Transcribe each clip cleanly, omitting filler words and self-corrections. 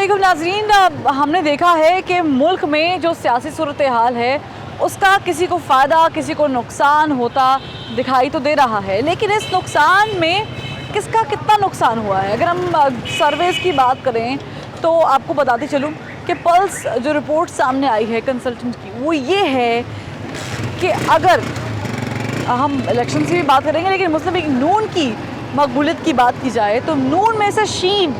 अस्सलामुअलैकुम नाज़रीन, हमने देखा है कि मुल्क में जो सियासी सूरत हाल है उसका किसी को फ़ायदा किसी को नुकसान होता दिखाई तो दे रहा है, लेकिन इस नुकसान में किसका कितना नुकसान हुआ है। अगर हम सर्वेज़ की बात करें तो आपको बताती चलूँ कि पल्स जो रिपोर्ट सामने आई है कंसल्टेंट की, वो ये है कि अगर हम इलेक्शन की भी बात करेंगे लेकिन मुस्लिम लीग नून की मकबूलियत की बात की जाए तो नून में से शीन,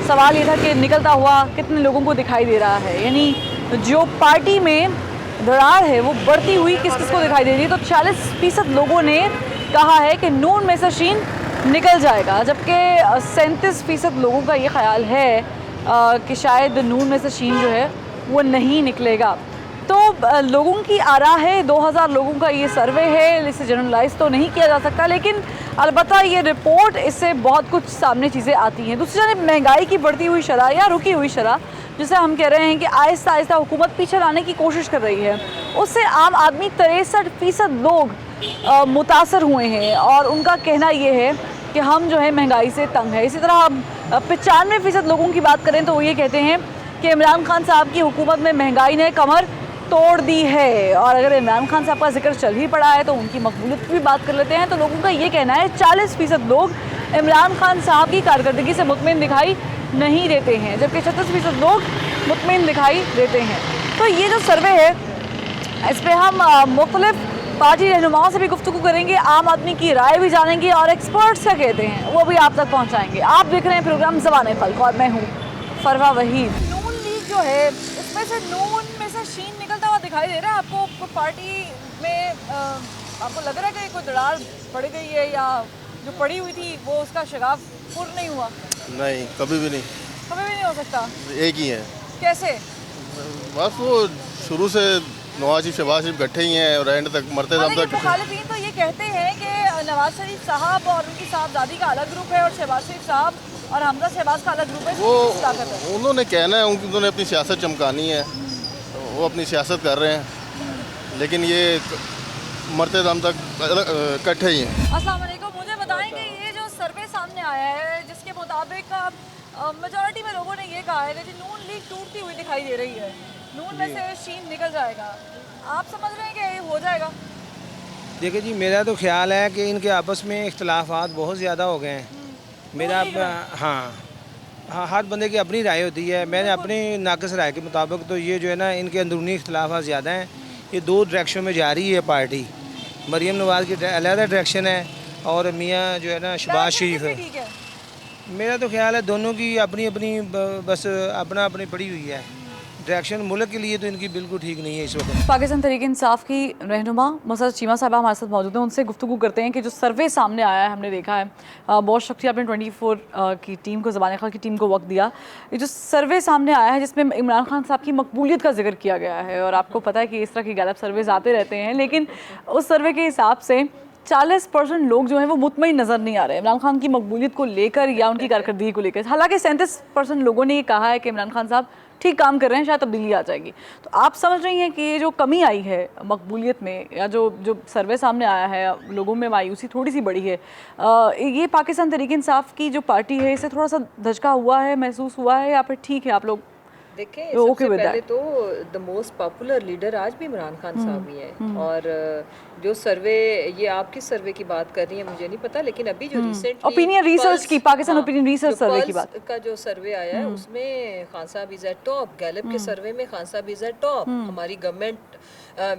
सवाल ये था कि निकलता हुआ कितने लोगों को दिखाई दे रहा है, यानी जो पार्टी में दरार है वो बढ़ती हुई किस किस को दिखाई दे रही है। तो 40% लोगों ने कहा है कि नून में से शीन निकल जाएगा, जबकि 37% लोगों का ये ख्याल है कि शायद नून में से शीन जो है वो नहीं निकलेगा। तो लोगों की आरा है, 2000 लोगों का ये सर्वे है, इसे जनरलाइज तो नहीं किया जा सकता, लेकिन अलबत्ता ये रिपोर्ट इससे बहुत कुछ सामने चीज़ें आती हैं। दूसरी जानब महंगाई की बढ़ती हुई शरह या रुकी हुई शरह, जिसे हम कह रहे हैं कि आहिस्ता आहिस्ता हुकूमत पीछे लाने की कोशिश कर रही है, उससे आम आदमी 63% लोग मुतासर हुए हैं और उनका कहना ये है कि हम जो है महंगाई से तंग है। इसी तरह हम 95% लोगों की बात करें तो वो ये कहते हैं कि इमरान खान साहब की हुकूमत में महंगाई ने कमर तोड़ दी है। और अगर इमरान खान साहब का जिक्र चल ही पड़ा है तो उनकी मकबूलियत की भी बात कर लेते हैं। तो लोगों का ये कहना है 40% लोग इमरान खान साहब की कारकर्दगी से मुतमिन दिखाई नहीं देते हैं, जबकि 36% लोग मुतमिन दिखाई देते हैं। तो ये जो सर्वे है इस पर हम मुख्तलिफ पार्टी रहनुमाओं से भी गुफ्तगू करेंगे, आम आदमी की राय भी जानेंगे और एक्सपर्ट्स क्या कहते हैं वो भी आप तक पहुँचाएँगे। आप देख रहे हैं प्रोग्राम ज़बान खल्क और मैं हूँ फरवा वहीद। नून लीग जो है इसमें से नून में से शीन निकलता हुआ दिखाई दे रहा है आपको? पार्टी में आपको लग रहा है कि कोई दरार पड़ गई है या जो पड़ी हुई थी वो उसका शगाफ पूर्ण नहीं हुआ? नहीं, कभी भी नहीं। कभी भी नहीं हो सकता? एक ही है। कैसे? बस वो शुरू से नवाज शरीफ शहबाज शरीफ इकट्ठे ही हैं और एंड तक मरते दम तक। मुखालिफिन तो ये कहते हैं कि नवाज शरीफ साहब और उनकी साहबजादी का अलग ग्रुप है और शहबाज शरीफ साहब और हमजा शहबाज का अलग ग्रुप है। वो उन्होंने कहना है, उन्होंने अपनी सियासत चमकानी है, वो अपनी सियासत कर रहे हैं, लेकिन ये मरते दम तक इकट्ठे ही हैं। अस्सलाम वालेकुम, मुझे बताएं कि ये जो सर्वे सामने आया है जिसके मुताबिक मेजॉरिटी में लोगों ने ये कहा है कि नून लीग टूटती हुई दिखाई दे रही है, नून में से शीन निकल जाएगा, आप समझ रहे हैं कि ये हो जाएगा? देखिए जी, मेरा तो ख्याल है कि इनके आपस में इख्तलाफात बहुत ज़्यादा हो गए हैं। मेरा हाँ, हर बंदे की अपनी राय होती है। मैंने अपनी नाक़िस राय के मुताबिक तो ये जो है ना, इनके अंदरूनी इख्तलाफात ज़्यादा हैं। ये दो डायरेक्शन में जा रही है पार्टी। मरीम नवाज़ की अलग डायरेक्शन है और मियाँ जो है ना शहबाज शरीफ है। मेरा तो ख्याल है दोनों की अपनी अपनी बस अपना अपनी पड़ी हुई है डायरेक्शन। मुल्क के लिए तो इनकी बिल्कुल ठीक नहीं है इस वक्त। पाकिस्तान तहरीक इंसाफ की रहनुमा मसरत चीमा साहबा हमारे साथ मौजूद हैं, उनसे गुफ्तगू करते हैं कि जो सर्वे सामने आया है हमने देखा है। बहुत शुक्रिया आपने 24 की टीम को, ज़बान खल्क की टीम को वक्त दिया। ये जो सर्वे सामने आया है जिसमें इमरान खान साहब की मकबूलियत का जिक्र किया गया है, और आपको पता है कि इस तरह की गलत सर्वेज आते रहते हैं, लेकिन उस सर्वे के हिसाब से 40% लोग जो हैं वो मुतमईन नज़र नहीं आ रहे इमरान खान की मकबूलियत को लेकर या उनकी कारकर्दगी को लेकर। हालांकि 37% लोगों ने ये कहा है कि इमरान खान साहब ठीक काम कर रहे हैं, शायद तब्दीली आ जाएगी। तो आप समझ रही हैं कि ये जो कमी आई है मकबूलियत में या जो सर्वे सामने आया है, लोगों में मायूसी थोड़ी सी बढ़ी है, ये पाकिस्तान तहरीक इंसाफ की जो पार्टी है इसे थोड़ा सा धचका हुआ है, महसूस हुआ है, या फिर ठीक है आप लोग देखें? सबसे पहले तो द मोस्ट पॉपुलर लीडर आज भी इमरान खान साहब ही हैं। और जो सर्वे, ये आप किस सर्वे की बात कर रही हैं मुझे नहीं पता, लेकिन अभी जो रिसेंटली ओपिनियन रिसर्च की, पाकिस्तान ओपिनियन रिसर्च सर्वे की बात का जो सर्वे आया है उसमें खान साहब इज एट टॉप। गैलप के सर्वे में खान साहब इज एट टॉप। हमारी गवर्नमेंट,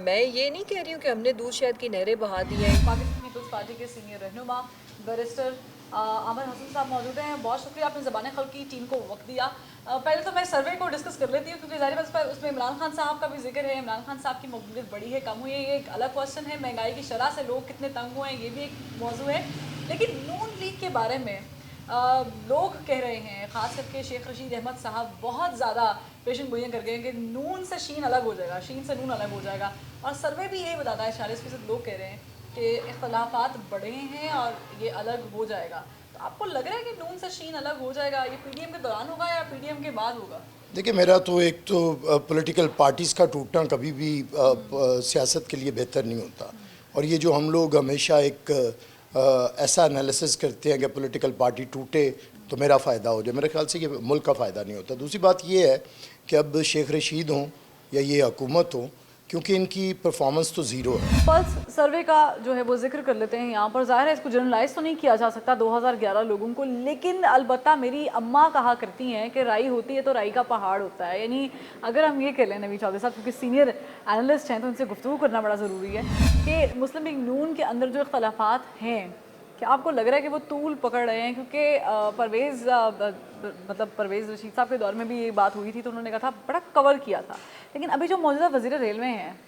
मैं ये नहीं कह रही हूँ कि हमने दूध शहद की नहरें बहा दी हैं। पाकिस्तान पीपल्स पार्टी के सीनियर रहनुमा बैरिस्टर आमिर हसन साहब मौजूद हैं। बहुत शुक्रिया आपने ज़बान खल्क की टीम को वक्त दिया। पहले तो मैं सर्वे को डिस्कस कर लेती हूँ क्योंकि ज़ाहिर बात है उसमें इमरान खान साहब का भी जिक्र है। इमरान खान साहब की मकबूलियत बढ़ी है, कम हुई है, ये एक अलग क्वेश्चन है। महंगाई की शरह से लोग कितने तंग हुए हैं ये भी एक मौजू है। लेकिन नून लीग के बारे में लोग कह रहे हैं, ख़ास करके शेख रशीद अहमद साहब बहुत ज़्यादा पेशन गोइयाँ कर गए हैं कि नून से शीन अलग हो जाएगा, शीन से नून अलग हो जाएगा। और सर्वे भी यही बताता है, 40% लोग कह रहे हैं कि इख्तलाफात बढ़े हैं और ये अलग हो जाएगा। तो आपको लग रहा है कि नून से शीन अलग हो जाएगा, ये पीडीएम के दौरान होगा या पीडीएम के बाद होगा? देखिए, मेरा तो एक तो पॉलिटिकल पार्टीज़ का टूटना कभी भी सियासत के लिए बेहतर नहीं होता। और ये जो हम लोग हमेशा एक ऐसा एनालिसिस करते हैं कि पॉलिटिकल पार्टी टूटे तो मेरा फ़ायदा हो जाए। मेरे ख्याल से ये मुल्क का फ़ायदा नहीं होता। दूसरी बात ये है कि अब शेख रशीद हों या ये हुकूमत हो, क्योंकि इनकी परफॉर्मेंस तो ज़ीरो है। पल्स सर्वे का जो है वो जिक्र कर लेते हैं यहाँ पर। ज़ाहिर है इसको जनरलाइज तो नहीं किया जा सकता 2011 लोगों को, लेकिन अलबत्ता मेरी अम्मा कहा करती हैं कि राई होती है तो राई का पहाड़ होता है। यानी अगर हम ये कह लें नवीद चौधरी साहब, क्योंकि सीनियर एनालिस्ट हैं तो उनसे गुफ्तगू करना बड़ा ज़रूरी है कि मुस्लिम लीग नून के अंदर जो इख्तलाफात हैं, क्या आपको लग रहा है कि वो तूल पकड़ रहे हैं? क्योंकि परवेज़ रशीद साहब के दौर में भी ये बात हुई थी तो उन्होंने कहा था, बड़ा कवर किया था। लेकिन अभी जो मौजूदा वज़ीर रेलवे हैं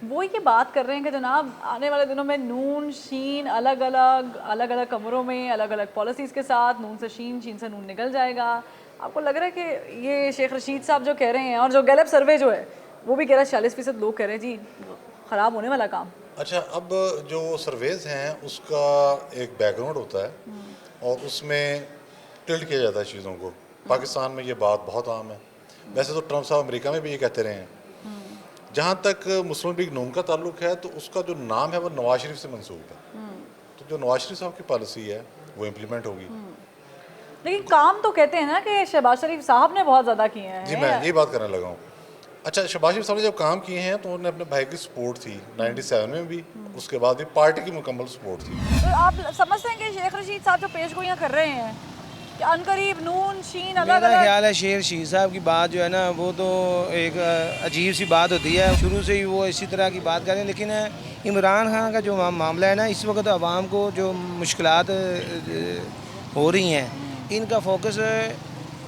वो ये बात कर रहे हैं कि जनाब आने वाले दिनों में नून शीन अलग अलग कमरों में अलग अलग पॉलिसीज़ के साथ, नून से शीन, शीन से नून निकल जाएगा। आपको लग रहा है कि ये शेख रशीद साहब जो कह रहे हैं, और जो गैलप सर्वे जो है वो भी कह रहा है 40% लोग कह रहे हैं जी ख़राब होने वाला काम। अच्छा, अब जो सर्वेज़ हैं उसका एक बैकग्राउंड होता है और उसमें टिल्ट किया जाता है चीज़ों को। पाकिस्तान में ये बात बहुत आम है, वैसे तो ट्रम्प साहब अमेरिका में भी ये कहते रहे हैं। जहाँ तक मुस्लिम लीग नून का ताल्लुक है तो उसका जो नाम है वो नवाज शरीफ से मंसूब है, तो जो नवाज शरीफ साहब की पॉलिसी है वो इम्प्लीमेंट होगी। लेकिन काम तो कहते हैं ना कि शहबाज शरीफ साहब ने बहुत ज़्यादा किए हैं। जी, मैं यही बात करने लगा हूँ। अच्छा, शहबाज शरीफ साहब ने जब काम किए हैं तो उन्होंने अपने भाई की सपोर्ट थी 97 में भी, उसके बाद भी पार्टी की मुकम्मल सपोर्ट थी। तो आप समझते हैं कि शेख रशीद साहब जो पेशगोइयाँ कर रहे हैं कि अनकरीब नून शीन अलग मेरा अलग, ख्याल है शेख रशीद साहब की बात जो है ना वो तो एक अजीब सी बात होती है। शुरू से ही वो इसी तरह की बात करें, लेकिन इमरान खान का जो मामला है ना, इस वक्त आवाम को जो मुश्किलात हो रही हैं, इनका फोकस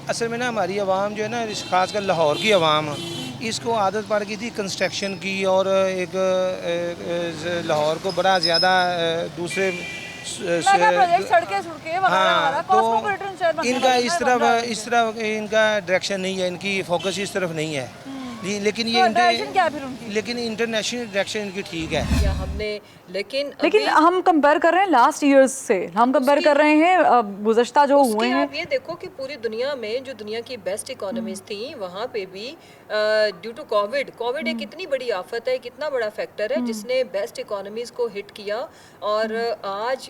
असल में ना हमारी आवाम जो है ना, ख़ासकर लाहौर की आवाम, इसको आदत पड़ गई थी कंस्ट्रक्शन की, और एक लाहौर को बड़ा ज़्यादा दूसरे हाँ, तो इनका इस तरफ इनका डायरेक्शन नहीं है, इनकी फोकस इस तरफ नहीं है। लेकिन ये लेकिन इंटरनेशनल डायरेक्शन इनकी ठीक है। या हमने लेकिन हम कंपेयर कर रहे हैं लास्ट ईयर्स से, हम कंपेयर कर रहे हैं गुज़श्ता जो हुए हैं। आप ये देखो कि पूरी दुनिया में जो दुनिया की बेस्ट इकोनॉमीज थी वहाँ पे भी ड्यू टू कोविड एक इतनी बड़ी आफत है, कितना बड़ा फैक्टर है जिसने बेस्ट इकोनॉमीज को हिट किया, और आज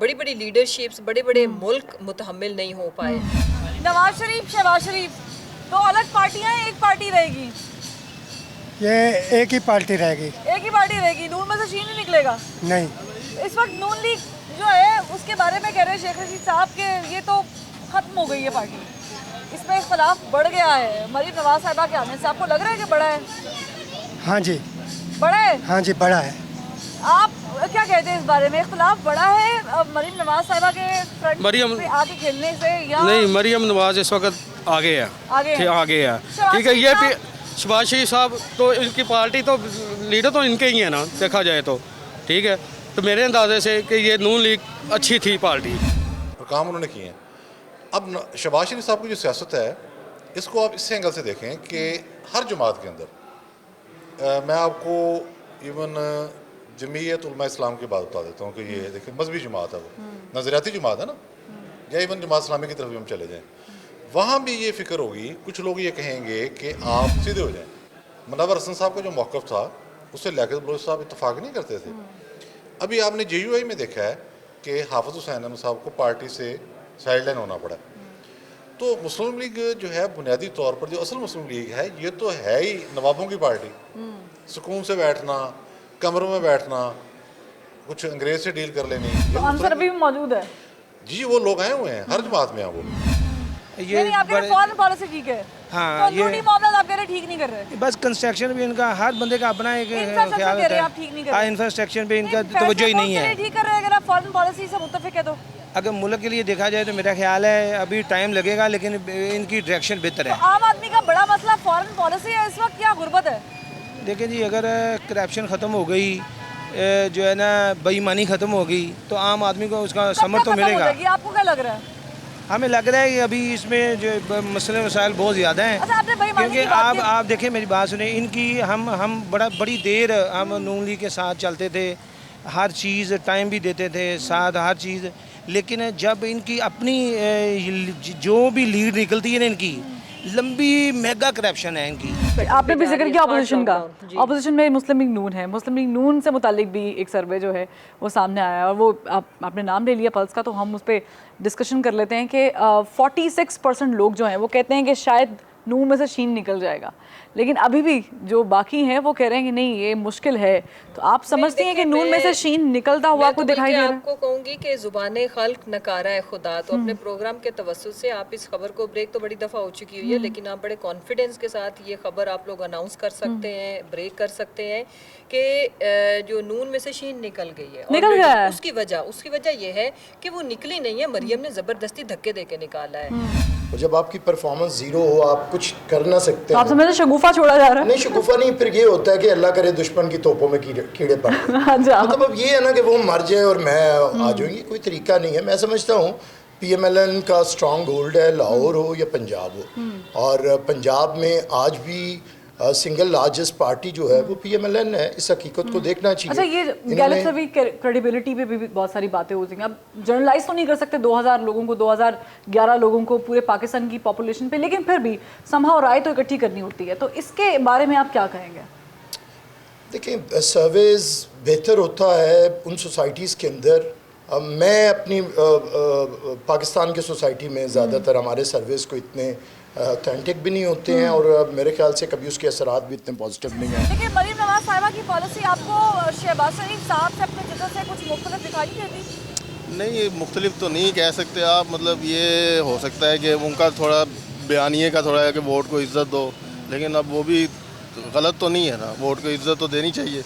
बड़ी बड़ी लीडरशिप्स, बड़े बड़े मुल्क मुतहम्मिल नहीं हो पाए। नवाज शरीफ, शहबाज शरीफ, दो अलग पार्टियां हैं, एक पार्टी रहेगी? ये एक ही पार्टी रहेगी। एक ही पार्टी रहेगी, नून में से शीन नहीं निकलेगा? नहीं, इस वक्त नून लीग जो है उसके बारे में कह रहे हैं शेख रशीद साहब के ये तो खत्म हो गई है पार्टी, इसमें इख्तलाफ बढ़ गया है मरीम नवाज साहिबा के आने से। आपको लग रहा है कि बड़ा है? हाँ जी, बड़ा है। हाँ जी, बड़ा है। आप क्या कहते हैं इस बारे में? इख्तलाफ बढ़ा है मरीम नवाज साहिबा के फ्रंट पे आके खेलने से, या नहीं? मरीम नवाज इस वक्त आगे है, आगे है, ठीक है। ये शहबाज शरीफ साहब तो इनकी पार्टी तो लीडर तो इनके ही है ना, देखा जाए तो, ठीक है। तो मेरे अंदाजे से कि ये नून लीग अच्छी थी पार्टी, और काम उन्होंने किए हैं। अब शहबाज शरीफ साहब की जो सियासत है इसको आप इस एंगल से देखें कि हर जमात के अंदर मैं आपको इवन जमीयत उलमा इस्लाम की बात बता देता हूँ कि ये देखिए मजहबी जमात है, वो नज़रियाती जमात है ना, या इवन जमात इस्लामी की तरफ भी हम चले जाएँ, वहाँ भी ये फ़िक्र होगी। कुछ लोग ये कहेंगे कि आप सीधे हो जाएं। मुनव्वर हसन साहब का जो मौक़िफ़ था उससे लियाकत बलोच साहब इत्तफाक नहीं करते थे। अभी आपने JUI में देखा है कि हाफिज़ हुसैन अहमद साहब को पार्टी से साइडलाइन होना पड़ा। तो मुस्लिम लीग जो है बुनियादी तौर पर जो असल मुस्लिम लीग है ये तो है ही नवाबों की पार्टी, सुकून से बैठना, कमरों में बैठना, कुछ अंग्रेज से डील कर लेनी। तो आंसर अभी भी मौजूद है जी, वो लोग आए हुए हैं हर जमात में। वो ये नहीं, आप कह रहे फॉरेन पॉलिसी ठीक है, हाँ, तो अंदरूनी मामला आप कह रहे ठीक नहीं कर रहे। बस कंस्ट्रक्शन भी इनका हर बंदे का अपना एक इंफ्रास्ट्रक्चर कह रहे हैं आप ठीक नहीं कर रहे। इंफ्रास्ट्रक्चर पे इनका तवज्जो ही नहीं है। ठीक कर रहे हैं अगर आप फॉरेन पॉलिसी से मुत्तफिक है तो। अगर मुल्क के लिए देखा जाए तो मेरा ख्याल है अभी टाइम लगेगा, लेकिन इनकी डायरेक्शन बेहतर है। तो आम आदमी का बड़ा मसला फॉरेन पॉलिसी है इस वक्त या गुर्बत है? देखिए जी, अगर करप्शन ख़त्म हो गई, जो है ना बेईमानी ख़त्म हो गई, तो आम आदमी को उसका समर तो मिलेगा। आपको क्या लग रहा है? हमें लग रहा है कि अभी इसमें जो मसले मसाइल बहुत ज़्यादा हैं। अच्छा, आपने बेईमानी क्योंकि की बात आप देखिए मेरी बात सुने, इनकी हम बड़ी देर हम नून लीग के साथ चलते थे, हर चीज़ टाइम भी देते थे साथ, हर चीज़। लेकिन जब इनकी अपनी जो भी लीड निकलती है ना इनकी, लंबी मेगा करप्शन है इनकी। आपने भी जिक्र किया ऑपोजिशन का, लॉकडाउन, जी। ऑपोजिशन में मुस्लिम लीग नून है, मुस्लिम लीग नून से मुतालिक भी एक सर्वे जो है वो सामने आया है और वो आपने नाम ले लिया पल्स का, तो हम उस पर डिस्कशन कर लेते हैं कि 46% लोग जो हैं वो कहते हैं कि शायद नून में से शीन निकल जाएगा, लेकिन अभी भी जो बाकी हैं वो कह रहे हैं कि नहीं ये मुश्किल है। तो आप समझती हैं कि नून में से शीन निकलता हुआ आपको दिखाई दे रहा है? आपको कहूंगी कि जुबान खल्क नकारा है खुदा, तो अपने प्रोग्राम के तवज्जुह से आप इस खबर को, ब्रेक तो बड़ी दफ़ा हो चुकी हुई है लेकिन आप बड़े कॉन्फिडेंस के साथ ये खबर आप लोग अनाउंस कर सकते हैं, ब्रेक कर सकते हैं कि जो नून में से शीन निकल गई है। निकल गया है। उसकी वजह ये है कि वो निकली नहीं है, मरियम ने ज़बरदस्ती धक्के दे के निकाला है। और जब आपकी परफॉर्मेंस ज़ीरो हो, आप कुछ कर ना सकते आप समझते शगुफा छोड़ा जा रहा है? नहीं, शगुफा नहीं, फिर ये होता है कि अल्लाह करे दुश्मन की तोपों में कीड़े पड़ जाएं। अच्छा। मतलब अब ये है ना कि वो मर जाए और मैं आ जाऊँ, ये कोई तरीका नहीं है। मैं समझता हूँ PMLN का स्ट्रॉन्ग होल्ड है, लाहौर हो या पंजाब हो, और पंजाब में आज भी सिंगल लार्जेस्ट पार्टी जो है वो PMLN है। इस हकीकत को देखना चाहिए। अच्छा, ये गैलेप सर्वे क्रेडिबिलिटी पे भी बहुत सारी बातें होती हैं। अब जर्नलाइज तो नहीं कर सकते 2000 लोगों को, 2011 लोगों को पूरे पाकिस्तान की पॉपुलेशन पे, लेकिन फिर भी समहाउ राय तो इकट्ठी करनी होती है। तो इसके बारे में आप क्या कहेंगे? देखिए, सर्वेज बेहतर होता है उन सोसाइटीज़ के अंदर। मैं अपनी पाकिस्तान के सोसाइटी में ज़्यादातर हमारे सर्वेज को इतने ऑथेंटिक भी नहीं होते हैं और मेरे ख्याल से कभी उसके असरात भी इतने पॉजिटिव नहीं हैं। देखिए, मरीम नवाज साहिबा की पॉलिसी आपको शहबाज शरीफ साहब से अपने जगह से कुछ मुख्तलिफ दिखाई देती? नहीं, ये मुख्तलिफ तो नहीं कह सकते आप। मतलब ये हो सकता है कि उनका थोड़ा बयानिए का थोड़ा है कि वोट को इज़्ज़त दो, लेकिन अब वो भी गलत तो नहीं है ना। वोट को इज़्ज़त तो देनी चाहिए,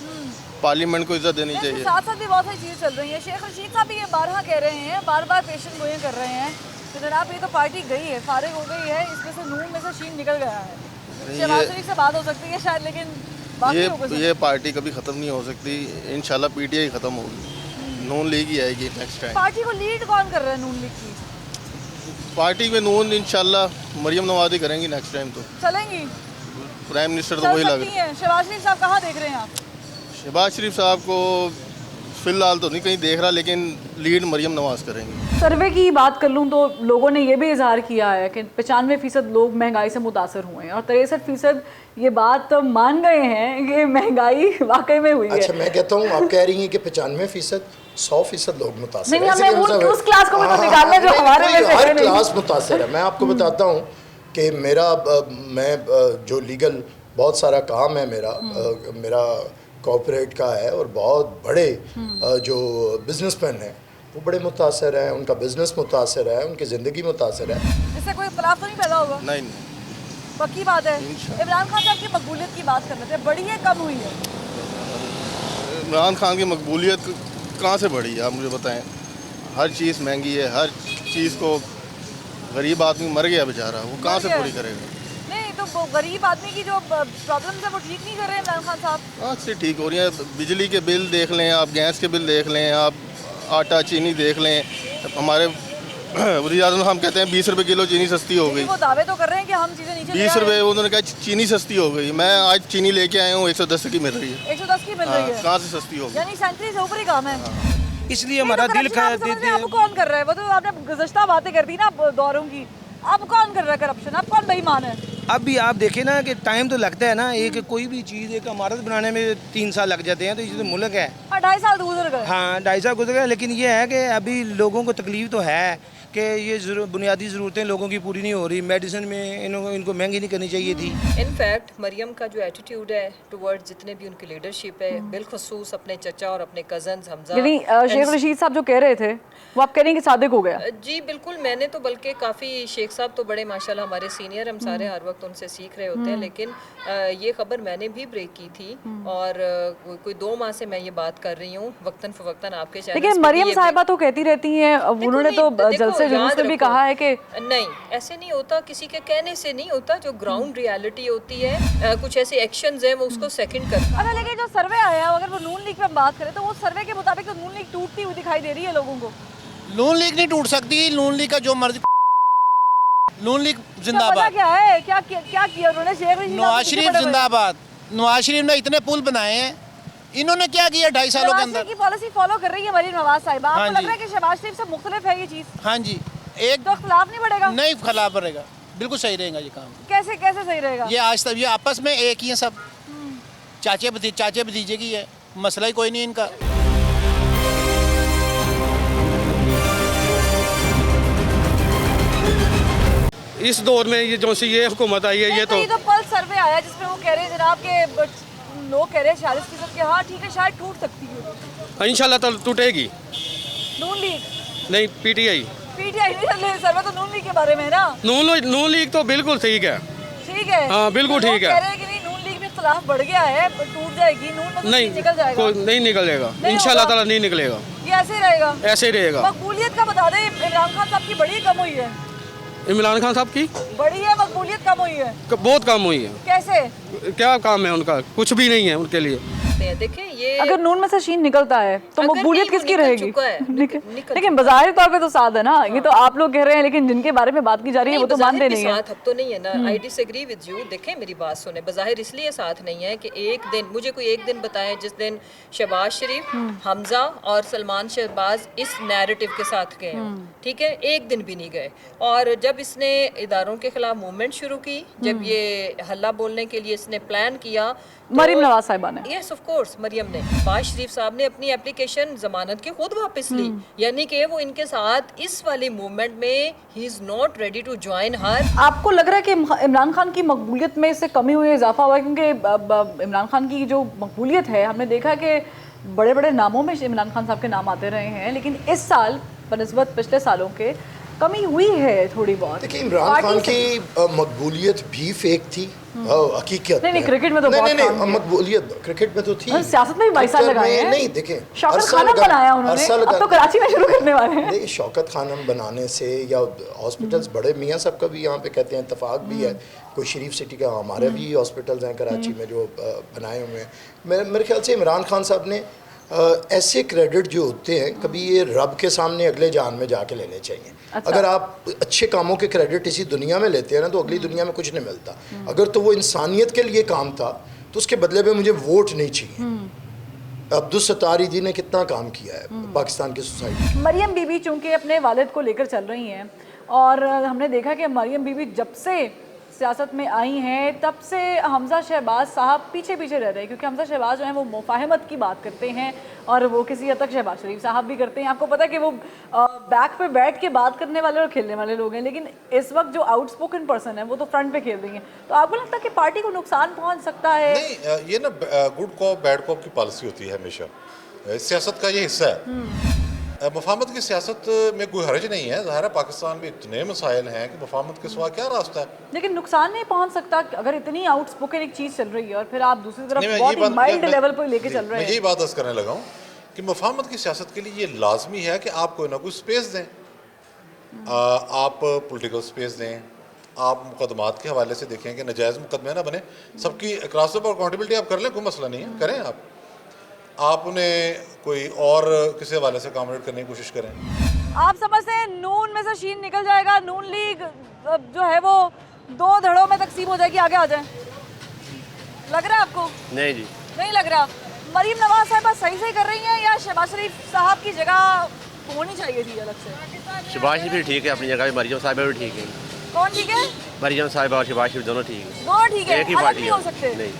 पार्लियामेंट को इज़्ज़त देनी चाहिए। साथ साथ भी बहुत सारी चीज़ें चल रही हैं। शेख रशीद साहब भी ये बारहा कह रहे हैं, बार बार पेशन गोई कर रहे हैं कि जनाब ये तो पार्टी गई है, फारिग हो गई है, इसमें से नून में से शीन निकल गया है। शहबाज शरीफ से बात हो सकती है शायद, लेकिन बाकी लोगों से ये पार्टी कभी ख़त्म नहीं हो सकती। इंशाल्लाह PTI ख़त्म होगी, नून लीग ही आएगी नेक्स्ट टाइम। पार्टी को लीड कौन कर रहा है नून लीग की? पार्टी में नून इंशाल्लाह मरियम नवाज ही करेंगी नेक्स्ट टाइम। तो चलेंगी, प्राइम मिनिस्टर तो चल वही लग सकती रहा है। हैं। शहबाज शरीफ साहब कहाँ देख रहे हैं आप? शहबाज शरीफ साहब को फ़िलहाल तो नहीं कहीं देख रहा, लेकिन लीड मरियम नवाज करेंगे। सर्वे की बात कर लूँ तो लोगों ने ये भी इजहार किया है कि 95% लोग महंगाई से मुतासर हुए हैं और 63% ये बात मान गए हैं कि महंगाई वाकई में हुई है। अच्छा, मैं कहता हूँ आप कह रही हैं कि 95%, 100% लोग मुतासर नहीं, हैं। हमें ऐसे उस मतलब क्लास को भी तो हाँ, निकालना है जो नहीं, हमारे में से है हर नहीं। क्लास मुतासर है। मैं आपको बताता हूँ कि मैं जो लीगल बहुत सारा काम है मेरा कॉर्पोरेट का है और बहुत बड़े जो बिजनेसमैन हैं वो बड़े मुतासर हैं, उनका बिजनेस मुतासर है, उनकी ज़िंदगी मुतासर है। इससे कोई इख्तलाफ तो नहीं पैदा होगा? नहीं, पक्की बात है। इमरान खान साहब की मकबूलियत की बात कर लेते हैं, बढ़ी है कम हुई है? इमरान खान की मकबूलियत कहाँ से बढ़ी है आप मुझे बताएं। हर चीज़ महंगी है, हर चीज़ को गरीब आदमी मर गया बेचारा, वो कहाँ से पूरी करेगा? नहीं तो वो गरीब आदमी की जो प्रॉब्लम्स है वो ठीक नहीं कर रहे हैं इमरान खान साहब। आज से ठीक हो रही है। बिजली के बिल देख लें आप, गैस के बिल देख लें आप, आटा चीनी देख लें। हमारे वज़ीर-ए-आज़म हम कहते हैं 20 रुपये किलो चीनी सस्ती हो गई। वो दावे तो कर रहे हैं कि हम चीज़ें नीचे 20 रुपये उन्होंने कहा चीनी सस्ती हो गई। मैं आज चीनी लेके आया हूँ 110 की मिल रही है। 110 की मिल रही है, कहाँ से सस्ती होगी? यानी सेंचुरी से ऊपर ही काम है। इसलिए हमारा दिल अब कौन कर रहा है? वो तो आपने गुज़श्ता बातें कर दी ना दौरों की, अब कौन कर रहा है करप्शन? अब कौन बेईमान है? अब भी आप देखें ना कि टाइम तो लगता है ना, एक कोई भी चीज़ एक इमारत बनाने में 3 साल लग जाते हैं, तो ये तो मुल्क है। 2.5 साल गुजर गए। हाँ, 2.5 साल गुजर गए, लेकिन ये है कि अभी लोगों को तकलीफ तो है कि ये बुनियादी ज़रूरतें लोगों की पूरी नहीं हो रही। मेडिसिन में इनको महंगी नहीं करनी चाहिए थी। इनफैक्ट मरियम का जो एटीट्यूड है टुवर्ड्स जितने भी उनकी लीडरशिप है, बिलखसूस अपने चचा और अपने कजन्स हमजा, यानी शेख रशीद साहब जो कह रहे थे वो आप कह रहे हैं कि सादिक हो गया? जी बिल्कुल। मैंने तो बल्कि काफ़ी, शेख साहब तो बड़े माशाल्लाह हमारे सीनियर, हम सारे हर वक्त उनसे सीख रहे होते हैं, लेकिन ये खबर मैंने भी ब्रेक की थी और कोई 2 माह से मैं ये बात कर रही हूँ वक्तन फवक्तन आपके चैनल। लेकिन मरियम साहिबा तो कहती रहती हैं, उन्होंने तो जलसे जुलूस में भी कहा है कि नहीं, ऐसे नहीं होता, किसी के कहने से नहीं होता। जो ग्राउंड रियलिटी होती है, कुछ ऐसे एक्शंस हैं वो उसको सेकंड कर। अच्छा, लेकिन जो सर्वे आया है, अगर वो नून लीग पे हम बात करें तो वो सर्वे के मुताबिक तो नून लीग टूटती हुई दिखाई दे रही है लोगों को। नून लीग नहीं टूट सकती, नून लीग का जो मर्जी, नून लीग जिंदाबाद। क्या है, क्या किया उन्होंने? शेख रशीद नवाज शरीफ जिंदाबाद। नवाज शरीफ ने इतने पुल बनाए हैं, इन्होंने क्या किया 2.5 सालों के अंदर? की पॉलिसी फॉलो कर रही है मरीम नवाज साहिबा। आपको हाँ लग जी। रहा है कि शहबाज शरीफ से मुख्तलिफ है ये चीज? हाँ जी, एक तो खिलाफ नहीं बढ़ेगा? नहीं खिलाफ बढ़ेगा, बिल्कुल सही रहेगा ये काम। कैसे कैसे सही रहेगा? ये आज तक ये आपस में एक ही हैं सब, चाचे भतीजे की है, मसला ही कोई नहीं इनका। इस दौर में ये जो सी ये हुकूमत आई है, ये तो पल्स सर्वे आया जिसमें वो कह रहे हैं जनाब के लोग कह रहे हैं 46% के हाँ ठीक है शायद टूट सकती है। इंशाल्लाह तो टूटेगी। नून लीग नहीं, पीटीआई नहीं चल रही सर्वे तो नून लीग के बारे में है ना। नून लीग तो बिल्कुल ठीक है। ठीक है, हाँ, बिल्कुल तो ठीक है। कह रहे हैं कि नहीं नून लीग में इख्तिलाफ बढ़ गया है, टूट जाएगी नून में, नहीं, निकल जाएगा। नहीं निकलेगा, नहीं इंशाल्लाह होगा। ताला नहीं निकलेगा, ये ऐसे ही रहेगा, ऐसे ही रहेगा। मकबूलियत का बता दें, इमरान खान साहब की बड़ी कम हुई है। इमरान खान साहब की बड़ी है, मकबूलियत कम हुई है। बहुत कम हुई है। कैसे? क्या काम है उनका? कुछ भी नहीं है उनके लिए। देखें ये अगर नून में से शीन निकलता है तो अगर मकबूलियत नहीं, वो किसकी निकल रहेगी? चुका है, निकल लेकिन बाज़ाहिर तौर पे तो साथ है ना। ये तो आप लोग कह रहे हैं, लेकिन जिनके बारे में बात की जा रही है वो तो मानते नहीं है। साथ अब तो नहीं है ना। I disagree with you. देखें मेरी बात सुने, बाज़ाहिर इसलिए साथ नहीं है कि एक दिन मुझे कोई एक दिन बताएं जिस दिन शहबाज शरीफ, हमजा और सलमान शहबाज इस नैरेटिव के साथ गए हों, ठीक है, एक दिन भी नहीं गए। और जब इसने इदारों के खिलाफ मूवमेंट शुरू की, जब ये हल्ला बोलने के लिए इसने प्लान किया, मरीम नवाज साहिबा ने, यस ऑफ कोर्स मरियम ने, शहबाज शरीफ साहब ने अपनी एप्लीकेशन जमानत की खुद वापस ली, यानी कि वो इनके साथ इस वाली मूवमेंट में he is not ready to join her. आपको लग रहा है कि इमरान खान की मकबूलियत में इससे कमी हुई है, इजाफा हुआ है? क्योंकि इमरान खान की जो मकबूलियत है, हमने देखा कि बड़े बड़े नामों में इमरान खान साहब के नाम आते रहे हैं, लेकिन इस साल बनिस्बत पिछले सालों के कमी हुई है थोड़ी बहुत। देखिए इमरान खान की मकबूलियत भी फेक थी, हकीकत नहीं, क्रिकेट में तो नहीं मकबूलियत क्रिकेट में तो थी, सियासत में भी 22 साल लगाए हैं। नहीं देखें, शौकत खानम बनाया उन्होंने, अब तो कराची में शुरू करने वाले हैं। देखिए शौकत खानम बनाने से या हॉस्पिटल्स बड़े मियाँ साहब का भी यहाँ पे कहते हैं इत्तेफाक भी है, कोई शरीफ सिटी का हमारे भी हॉस्पिटल्स हैं कराची में जो बनाए हुए हैं। मेरे ख्याल से इमरान खान साहब ने ऐसे क्रेडिट जो होते हैं कभी ये रब के सामने अगले जान में जाके लेने चाहिए। अच्छा। अगर आप अच्छे कामों के क्रेडिट इसी दुनिया में लेते हैं ना तो अगली दुनिया में कुछ नहीं मिलता। अगर तो वो इंसानियत के लिए काम था तो उसके बदले में मुझे वोट नहीं चाहिए। अब्दुल सत्तार जी ने कितना काम किया है पाकिस्तान की सोसाइटी। मरियम बीबी चूंकि अपने वालिद को लेकर चल रही हैं और हमने देखा कि मरियम बीबी जब से सियासत में आई हैं तब से हमजा शहबाज साहब पीछे पीछे रह रहे हैं, क्योंकि हमजा शहबाज जो हैं वो मुफाहमत की बात करते हैं और वो किसी हद तक शहबाज शरीफ साहब भी करते हैं। आपको पता है कि वो बैक पे बैठ के बात करने वाले और खेलने वाले लोग हैं, लेकिन इस वक्त जो आउटस्पोकन पर्सन है वो तो फ्रंट पे खेल रही हैं। तो आपको लगता है कि पार्टी को नुकसान पहुँच सकता है? नहीं, ये ना गुड कॉप बैड कॉप की पॉलिसी होती है हमेशा, सियासत का ये हिस्सा है। मुफाहमत की सियासत में कोई हर्ज नहीं है, ज़ाहिर है पाकिस्तान में इतने मसाइल हैं कि मुफाहमत के सिवा क्या रास्ता है। लेकिन नुकसान नहीं पहुंच सकता अगर इतनी आउटस्पोकन एक चीज़ चल रही है और फिर आप दूसरी तरफ नहीं, बहुत ही माइल्ड लेवल पर लेके चल रहे मैं हैं। यही बात अर्ज करने लगा हूँ कि मुफाहमत की सियासत के लिए ये लाजमी है कि आप कोई ना कोई स्पेस दें, आप पॉलिटिकल स्पेस दें, आप मुकदमात के हवाले से देखें कि नजायज़ मुकदमे ना बने, सबकी क्रॉस ओवर अकाउंटेबिलिटी आप कर लें, कोई मसला नहीं है, करें आप उन्हें कोई और किसी हवाले से अकोमोडेट करने की कोशिश करें। आप समझते हैं नून में से शीन निकल जाएगा, नून लीग जो है वो 2 धड़ों में तकसीम हो जाएगी, आगे आ जाए? लग रहा है आपको? नहीं जी, नहीं लग रहा। मरीम नवाज साहिबा सही कर रही हैं या शहबाज शरीफ साहब की जगह होनी चाहिए थी अलग से? शहबाज शरीफ भी ठीक है अपनी जगह, मरियम साहिबा भी ठीक है। कौन ठीक है? मरियम साहिबा और शहबाज शरीफ दोनों ठीक है। दोनों ठीक है, एक ही अलग पार्टी नहीं है। हो सकते? नहीं,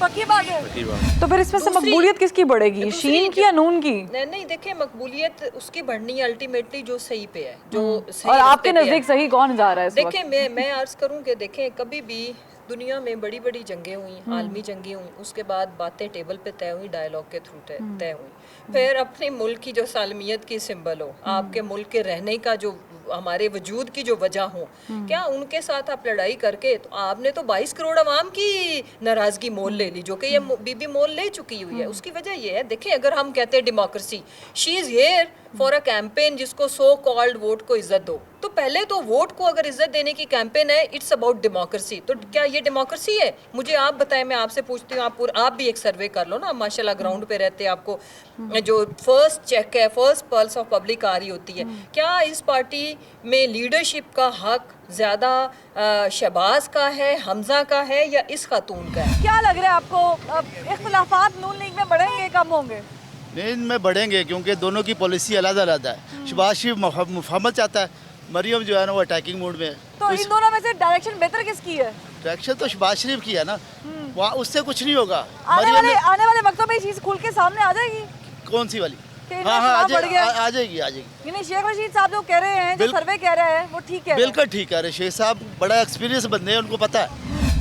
पक्की बात है। पक्की बात। तो फिर इसमें से मकबूलियत किसकी बढ़ेगी, शीन की या नून की? नहीं देखें, मकबूलियत उसकी बढ़नी है अल्टीमेटली जो सही पे है, जो सही और आपके रास्ते पे है। नजदीक सही कौन जा रहा है इस वक्त? देखें मैं अर्ज करूं कि देखें कभी भी दुनिया में बड़ी बड़ी जंगें हुई, आलमी जंगें हुई, उसके बाद बातें टेबल पे तय हुई, डायलॉग के थ्रू तय हुई। फिर अपने मुल्क की जो सालमियत की सिंबल हो, आपके मुल्क के रहने का जो हमारे वजूद की जो वजह हो, क्या उनके साथ आप लड़ाई करके तो आपने तो 22 करोड़ अवाम की नाराज़गी मोल ले ली, जो कि ये बीबी मोल ले चुकी हुई है। उसकी वजह ये है, देखें अगर हम कहते हैं democracy, she is here for a campaign जिसको सो कॉल्ड वोट को इज्जत दो, तो पहले तो वोट को अगर इज्जत देने की कैंपेन है, इट्स अबाउट डेमोक्रेसी, तो क्या ये डेमोक्रेसी है? मुझे आप बताएं, मैं आपसे पूछती हूँ, आप भी एक सर्वे कर लो ना, माशाल्लाह ग्राउंड पे रहते हैं, आपको जो फर्स्ट चेक है, फर्स्ट पल्स ऑफ पब्लिक आ रही होती है, क्या इस पार्टी में लीडरशिप का हक ज़्यादा शहबाज का है, हमजा का है या इस खातून का है? क्या लग रहा है आपको, इख्तिलाफात नून लीग में बढ़ेंगे कम होंगे? नहीं, इनमें बढ़ेंगे क्योंकि दोनों की पॉलिसी अलग अलग है। शहबाज शरीफ मुफाहमत चाहता है, मरियम जो है ना वो अटैकिंग मूड में है। तो इन दोनों में से डायरेक्शन बेहतर किसकी है? डायरेक्शन तो शहबाज शरीफ की है ना, वहाँ उससे कुछ नहीं होगा। आने वाले वक्तों में ये चीज खुल के सामने आ जाएगी। कौन सी वाली? हाँ आ जाएगी। यानी शेख रशीद साहब जो कह रहे हैं, जो सर्वे कह रहा है, वो ठीक है। बिल्कुल ठीक है। शेख साहब बड़ा एक्सपीरियंस बंदे हैं, उनको पता है।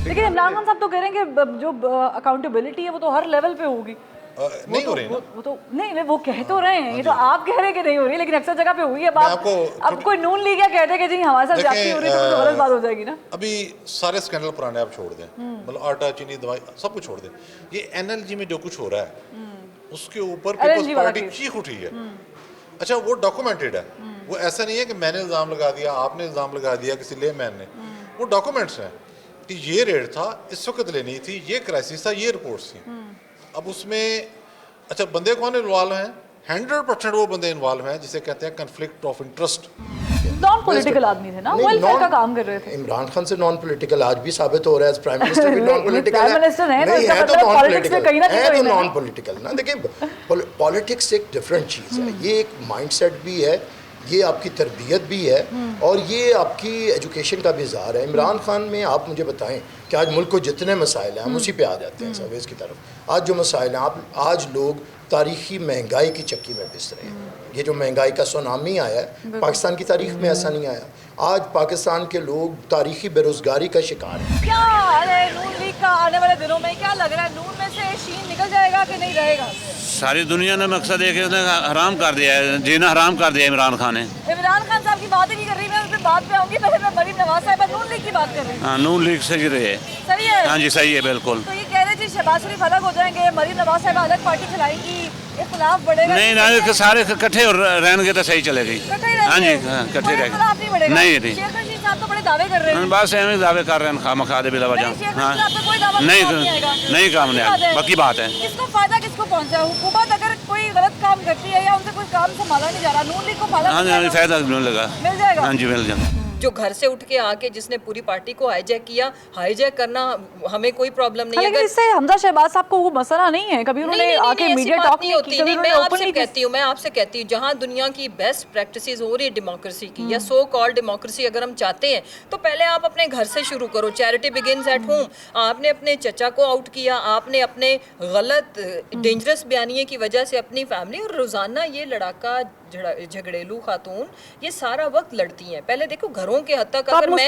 लेकिन इमरान खान साहब तो कह रहे हैं कि जो अकाउंटेबिलिटी है वो तो हर लेवल पे होगी। नहीं हो रही ना। वो तो नहीं, वो कह तो रहे हैं, ये तो आप कह रहे हैं कि नहीं हो रही, लेकिन अक्सर जगह पे हुई है। अब कोई नून लीग या कहते हैं कि जी हमारे साथ जाती हो रही है, तो गलत बात हो जाएगी ना। अभी सारे स्कैंडल पुराने आप छोड़ दें, मतलब आटा चीनी दवाई सब कुछ छोड़ दें, ये एनएलजी में जो कुछ हो रहा है उसके ऊपर पीपल्स पार्टी चीख उठी है। अच्छा, वो डॉक्यूमेंटेड है, वो ऐसा नहीं है कि मैंने इल्ज़ाम लगा दिया, आपने इल्ज़ाम लगा दिया किसी लेमैन ने, वो डॉक्यूमेंट्स हैं कि ये रेड था, इस वक्त लेनी थी, ये क्राइसिस था, ये रिपोर्ट्स थी। अब उसमें अच्छा बंदे कौन इन्वॉल्व हैं? 100% वो बंदे इन्वॉल्व हैं जिसे कहते हैं conflict of interest. Non political आदमी थे ना, वेलफेयर का काम कर रहे थे। इमरान खान से नॉन पॉलिटिकल आज भी साबित हो रहा है, प्राइम मिनिस्टर भी नॉन पॉलिटिकल है। प्राइम मिनिस्टर है, नहीं है तो नॉन पॉलिटिकल है, तो नॉन पॉलिटिकल ना। देखिए पॉलिटिक्स एक डिफरेंट चीज़ है, ये एक माइंडसेट भी है, ये आपकी तरबियत भी है, और ये आपकी एजुकेशन का भी इज़हार है। इमरान खान में आप मुझे बताएं कि आज मुल्क को जितने मसाइल हैं, हम उसी पे आ जाते हैं सर्वेस की तरफ। आज जो मसाइल हैं, आप आज लोग तारीखी महंगाई की चक्की में पिस रहे हैं। ये जो महंगाई का सुनामी आया है, पाकिस्तान की तारीख में ऐसा नहीं आया। आज पाकिस्तान के लोग तारीखी बेरोजगारी का शिकार हैं। क्या नून लीग का आने वाले दिनों में क्या लग रहा है, नून में से शीन निकल जाएगा कि नहीं रहेगा? सारी दुनिया ने मकसद एक हराम कर दिया है, जीना हराम कर दिया इमरान खान ने। इमरान खान साहब की बात ही नहीं कर रही, मैं उस पर बात पे आऊंगी। पहले मैं मरीम नवाज साहिबा नून लीग की बात कर रही हूँ। हाँ, नून लीग सही रहे। सही है? हाँ जी, सही है बिल्कुल। तो ये कह रहे थे शहबाज शरीफ अलग हो जाएंगे, मरीम नवाज साहिबा अलग पार्टी चलाएंगी, इख्तिलाफ बढ़ेगा। नहीं ना, सारे इकट्ठे रहेंगे तो सही चलेगी। हाँ जी, इकट्ठे रहेंगे। नहीं शेख रशीद साहब तो बड़े दावे कर रहे हैं। बस ऐसे दावे कर रहे हैं, खामखा बिला वजह। हाँ नहीं, काम नहीं, बाकी बात है। किसको फायदा, किसको पहुंचा? हुकूमत अगर कोई गलत काम करती है या उनसे कोई काम संभाला नहीं जा रहा, नून लीग को फायदा मिल जाएगा। हाँ जी, मिल जाएगा। जो घर से उठ के आके जिसने पूरी पार्टी को हाईजैक किया, हाईजैक करना हमें कोई प्रॉब्लम नहीं है। लेकिन इससे हमजा शहबाज साहब को वो मसला नहीं है, कभी उन्होंने आके मीडिया टॉक नहीं होती। नहीं, मैं आपसे कहती हूँ जहाँ दुनिया की बेस्ट प्रैक्टिसेस हो रही है डेमोक्रेसी की या सो कॉल्ड डेमोक्रेसी अगर हम चाहते हैं तो पहले आप अपने घर से शुरू करो। Charity begins at home. आपने अपने चचा को आउट किया, आपने अपने गलत डेंजरस बयानिए की वजह से अपनी फैमिली, और रोजाना ये लड़ाका झगड़ेलू खातून ये सारा वक्त लड़ती हैं। पहले देखो घरों के हद तक, अगर मैं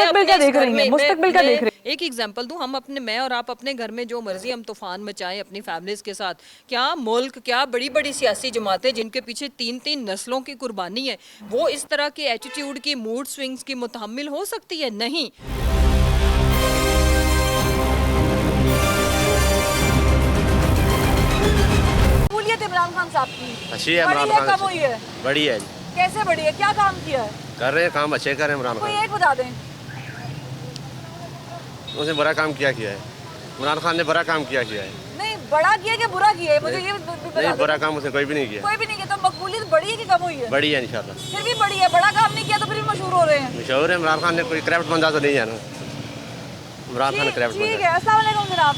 एक एग्जांपल दूं, मैं और आप अपने घर में जो मर्जी हम तूफान मचाएं अपनी फैमिलीज के साथ, क्या मुल्क, क्या बड़ी बड़ी सियासी जमातें जिनके पीछे 3-3 नस्लों की कुर्बानी है, वो इस तरह के एटीट्यूड की, मूड स्विंग्स की मुतहम्मिल हो सकती है? नहीं। इमरान खान साहब की अच्छी है, इमरान खान कम हुई है, बड़ी है। कैसे बड़ी है, क्या काम किया है? कर रहे हैं काम, अच्छे कर रहे हैं इमरान खान। कोई एक बता दें। उसने बुरा काम किया है, इमरान खान ने बुरा काम किया है। नहीं, बड़ा किया कि बुरा किया है, मुझे ये नहीं, बुरा काम उसने कोई भी नहीं किया। कोई भी नहीं किया। तो मकबूलियत बढ़ी है कि कम हुई है? बड़ी है इंशाल्लाह। फिर भी बड़ी है, बड़ा काम नहीं किया तो फिर भी मशहूर हो रहे हैं। मशहूर है, इमरान खान ने कोई करप्ट बंदा तो नहीं है ना, इमरान खान करप्ट बंदा। ठीक है, अस्सलाम वालेकुम जनाब।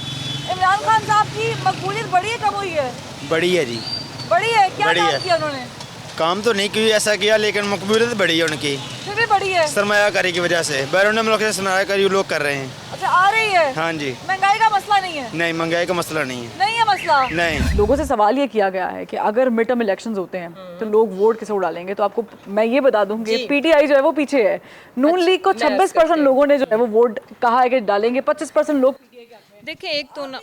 इमरान खान साहब की मकबूलियत बढ़ी है कम हुई है? बड़ी है जी, बड़ी है। क्या काम किया उन्होंने? काम तो नहीं किया ऐसा किया, लेकिन मकबूलियत बढ़ी है उनकी। फिर भी बढ़ी है सरमायाकारी की वजह से, बैरून मुल्क से सरमायाकारी लोग कर रहे हैं। अच्छा, आ रही है। हाँ जी। महंगाई का मसला नहीं है? नहीं, महंगाई का मसला नहीं है। नहीं है मसला? नहीं। लोगों से सवाल ये किया गया है कि अगर मिड टर्म इलेक्शंस होते हैं तो लोग वोट किसे उड़ालेंगे? तो आपको मैं ये बता दूं कि पीटीआई जो है वो पीछे है। नून लीग को 26% लोगों ने जो है वो वोट कहा है कि डालेंगे, 25% लोग देखिए एक तो ना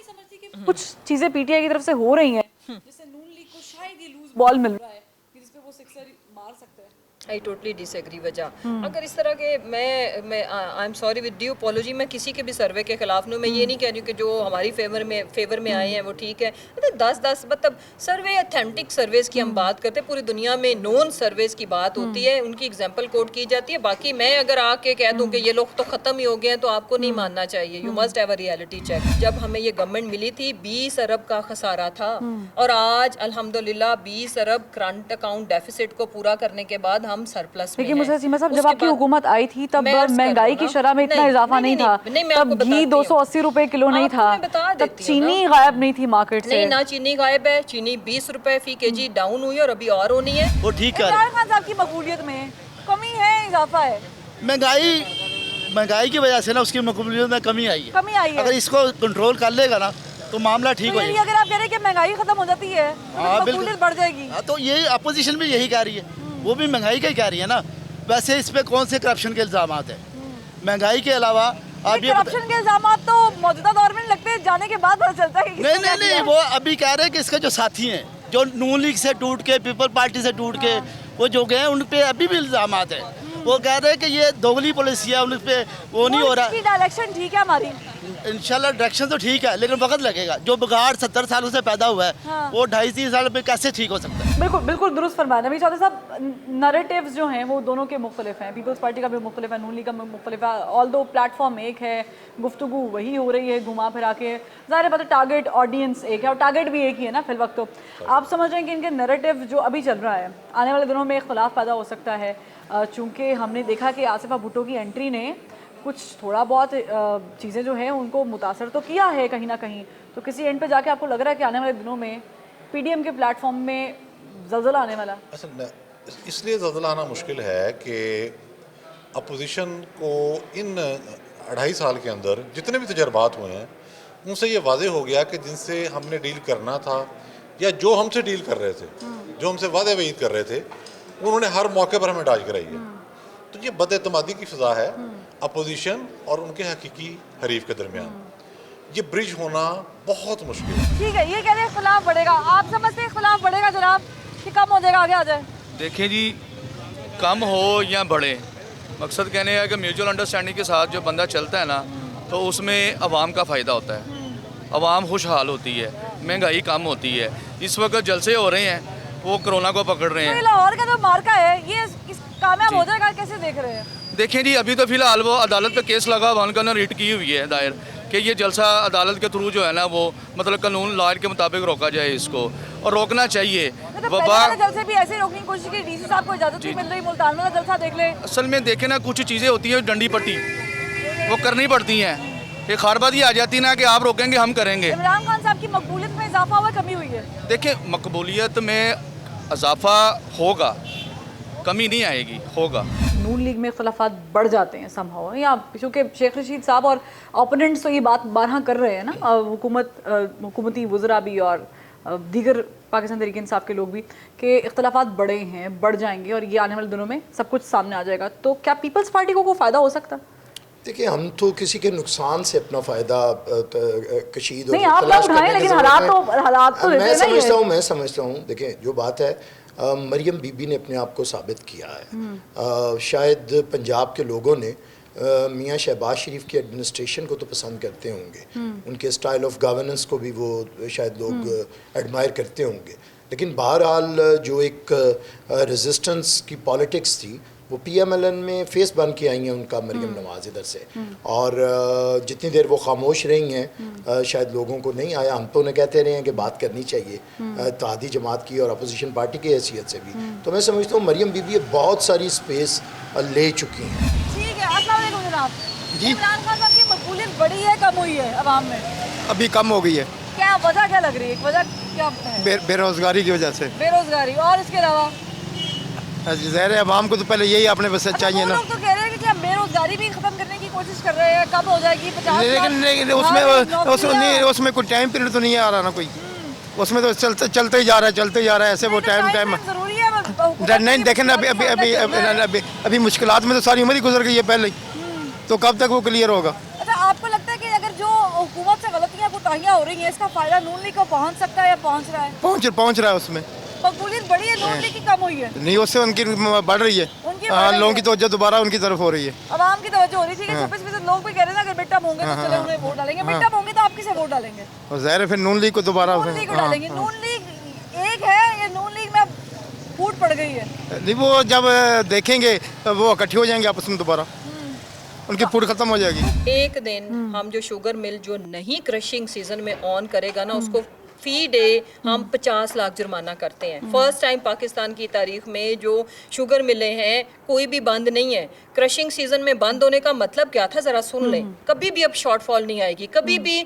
कुछ चीजें पीटीआई की तरफ से हो रही हैं जिससे नून लीग को शायद ये लूज बॉल मिल रहा है कि जिस पे वो सिक्सर मार सकते हैं। आई टोटली डिसएग्री वजह। अगर इस तरह के मैं I am sorry with due apology, मैं किसी के भी सर्वे के खिलाफ नहीं, मैं ये नहीं कह रही हूँ कि जो हमारी फेवर में आए हैं वो ठीक है। 10 मतलब सर्वे, ऑथेंटिक सर्वेस की हम बात करते हैं, पूरी दुनिया में नॉन सर्वेस की बात होती है, उनकी एग्जाम्पल कोट की जाती है। बाकी मैं अगर आके कह दूँ कि ये लोग तो ख़त्म ही हो गए हैं तो आपको नहीं मानना चाहिए। You must have a reality check. जब हमें ये गवर्नमेंट मिली थी 20 अरब का खसारा था, और आज अल्हम्दुलिल्लाह 20 अरब करंट अकाउंट डेफिसिट को पूरा करने के बाद हम सरप्लस में। लेकिन मुझे सीमा साहब, जब आपकी हुकूमत आई थी तब महंगाई की शरह में इतना इजाफा नहीं था, तब घी 280 रुपए किलो नहीं था, तब चीनी गायब नहीं थी मार्केट से। नहीं ना, चीनी गायब है, चीनी 20 रुपए फी केजी डाउन हुई और अभी और होनी है। वो ठीक है। इमरान खान साहब की मकबूलियत में कमी है, इजाफा है? महंगाई की वजह से ना उसकी मकबूलियत में कमी आई है। कमी आई है। अगर इसको कंट्रोल कर लेगा ना तो मामला ठीक तो हो यही जाएगा। अगर आप कह रहे हैं कि महंगाई खत्म हो जाती है तो हाँ, मकबूलियत बिल्कुल। बढ़ जाएगी। हाँ, तो यही अपोजिशन भी यही कह रही है, वो भी महंगाई का ही कह रही है ना। वैसे इस पे कौन से करप्शन के इल्जाम हैं? महंगाई के अलावा आप ये करप्शन के इल्जाम तो मौजूदा दौर में नहीं लगते, जाने के बाद पता चलता है कि किसने क्या नहीं, किया। वो अभी कह रहे हैं कि इसके जो साथी हैं, जो नून लीग से टूट के, पीपल पार्टी से टूट के वो जो गए हैं, उन पे अभी भी इल्जाम हैं। वो कह रहे हैं कि ये दोगली पॉलिसी है, उन पे वो नहीं हो रहा। इसकी डायरेक्शन ठीक है हमारी, इंशाल्लाह डायरेक्शन तो ठीक है, लेकिन वक्त लगेगा। जो बिगाड़ 70 सालों से पैदा हुआ है, हाँ। वो 2.5-3 साल में कैसे ठीक हो सकता है? बिल्कुल बिल्कुल दुरुस्त फरमाया नबी चौधरी साहब। नैरेटिव्स जो हैं वो दोनों के मुख्तलिफ हैं, पीपल्स पार्टी का भी मुख्तलिफ है, नून लीग का भी मुख्तलिफ है। ऑल दो प्लेटफॉर्म एक है, गुफ्तगू वही हो रही है घुमा फिरा के, ज़ाहिर है टारगेट ऑडियंस एक है और टारगेट भी एक ही है ना फिल वक्त। तो आप समझ रहे हैं कि इनके नैरेटिव जो अभी चल रहा है, आने वाले दिनों में इख्तलाफ पैदा हो सकता है, चूँकि हमने देखा कि आसिफा भुट्टो की एंट्री ने कुछ थोड़ा बहुत चीज़ें जो हैं उनको मुतासर तो किया है कहीं ना कहीं। तो किसी एंड पे जाके आपको लग रहा है कि आने वाले दिनों में पीडीएम के प्लेटफॉर्म में ज़लज़ला आने वाला? असल इसलिए ज़लज़ला आना मुश्किल है कि अपोजिशन को इन 2.5 साल के अंदर जितने भी तजर्बात हुए हैं उनसे ये वाज़े हो गया कि जिनसे हमने डील करना था या जो हमसे डील कर रहे थे, जो हमसे वादे वईद कर रहे थे, उन्होंने हर मौके पर हमें डाज कराई है। तो ये बदएतमादी की फ़िज़ा है अपोजिशन और उनके हकीकी हरीफ के दरमियान। ये ब्रिज होना बहुत मुश्किल है। ठीक है, ये कह रहे हैं इख्तलाफ बढ़ेगा, आप समझते हैं इख्तलाफ बढ़ेगा जनाब कि कम हो जाएगा, आगे आ जाए? देखिए जी, कम हो या बढ़े, मकसद कहने है कि म्यूचुअल अंडरस्टैंडिंग के साथ जो बंदा चलता है ना, तो उसमें आवाम का फ़ायदा होता है, आवाम खुशहाल होती है, महंगाई कम होती है। इस वक्त जलसे हो रहे हैं, वो कोरोना को पकड़ रहे तो ये हैं। लाहौर का जो मार्का है ये कामयाब हो जाएगा, कैसे देख रहे हैं? देखें जी, अभी तो फ़िलहाल वो अदालत पे केस लगा हुआ, उनका ना रिट की हुई है दायर कि ये जलसा अदालत के थ्रू जो है ना वो मतलब कानून लॉयर के मुताबिक रोका जाए इसको, और रोकना चाहिए। तो पहले वाले जलसे भी ऐसे ही रोकने की कोशिश की, डीसी साहब को इजाजत नहीं मिल रही, मुल्तान वाला जलसा देख ले। असल में देखें ना, कुछ चीज़ें होती हैं डंडी पट्टी वो करनी पड़ती हैं। ये खारबादी आ जाती ना कि आप रोकेंगे हम करेंगे। इमरान खान साहब की मकबूलियत में इजाफा हुआ, कमी हुई है? देखिए, मकबूलियत में इजाफा होगा, कमी नहीं आएगी, होगा। नून लीग में इख्तलाफात बढ़ जाते हैं समहाउ, या क्योंकि शेख रशीद साहब और ओपोनेंट्स तो ये बात बारहा कर रहे हैं ना, हुकूमती वज़रा भी और दीगर पाकिस्तान तहरीक इंसाफ के लोग भी, कि इख्तलाफात बढ़े हैं, बढ़ जाएंगे और ये आने वाले दिनों में सब कुछ सामने आ जाएगा। तो क्या पीपल्स पार्टी को कोई फ़ायदा हो सकता? देखिए, हम तो किसी के नुकसान से अपना फ़ायदा कशीद नहीं, आप ना उठाएं, लेकिन हालात तो मैं समझता हूँ। देखिए, जो बात है, मरियम बीबी ने अपने आप को साबित किया है। शायद पंजाब के लोगों ने मियाँ शहबाज शरीफ की एडमिनिस्ट्रेशन को तो पसंद करते होंगे, उनके स्टाइल ऑफ गवर्नेंस को भी वो शायद लोग एडमायर करते होंगे, लेकिन बहरहाल जो एक रेजिस्टेंस की पॉलिटिक्स थी वो PMLN में फेस बन के आई हैं उनका, मरियम नवाज इधर से। और जितनी देर वो खामोश रही हैं, शायद लोगों को नहीं आया। हम तो उन्हें कहते रहे हैं कि बात करनी चाहिए इत्तेहादी जमात की और अपोजिशन पार्टी की हैसियत से भी। तो मैं समझता हूँ मरियम बीबी बहुत सारी स्पेस ले चुकी हैं। ठीक है, अस्सलाम वालेकुम जनाब जी। इमरान खान साहब की मकबूलियत बढ़ी है, कम हुई है अवाम में? अभी कम हो गई है। क्या वजह क्या लग रही है? वजह क्या है? बेरोजगारी की वजह से। बेरोजगारी, और इसके अलावा? ज़ाहिर है अवाम को तो पहले यही अपने बस चाहिए ना। लोग तो कह रहे हैं कि हम बेरोजगारी भी खत्म करने की कोशिश कर रहे हैं, कब हो जाएगी 50 लेकिन उसमें कोई टाइम पीरियड तो नहीं आ रहा ना कोई, उसमें तो चलते ही जा रहा है ऐसे वो टाइम जरूरी है। नहीं देखें ना, अभी मुश्किलात में तो सारी उम्र ही गुजर गई है पहले ही, तो कब तक वो क्लियर होगा? अच्छा, आपको लगता है कि अगर जो हुकूमत से गलतियाँ कोताहियाँ हो रही हैं, इसका फायदा नून लीग को पहुँच सकता है या पहुँच रहा है? पहुँच रहा है। उसमें मकबूलियत बढ़ी है, नून लीग की कम हुई है? नहीं, उससे उनकी बढ़ रही है, लोगों की तवज्जो दोबारा उनकी तरफ हो रही है, आवाम की तवज्जो हो रही है। लोग भी कह रहे हैं अगर मिड टर्म होंगे तो चले उन्हें वोट डालेंगे, मिड टर्म होंगे तो आप किसे वोट डालेंगे? और ज़ाहिर है फिर नून लीग को दोबारा डालेंगे। नून लीग एक है या नून लीग में फूट पड़ गई है? नहीं, वो जब देखेंगे वो इकट्ठे हो जाएंगे आपस में, दोबारा उनकी फूट खत्म हो जाएगी। एक दिन हम जो शुगर मिल जो नहीं क्रशिंग सीजन में ऑन करेगा ना, उसको फी डे हम 50 लाख जुर्माना करते हैं। फर्स्ट टाइम पाकिस्तान की तारीख में जो शुगर मिलें हैं कोई भी बंद नहीं है। क्रशिंग सीजन में बंद होने का मतलब क्या था ज़रा सुन लें। कभी भी अब शॉर्टफॉल नहीं आएगी, कभी भी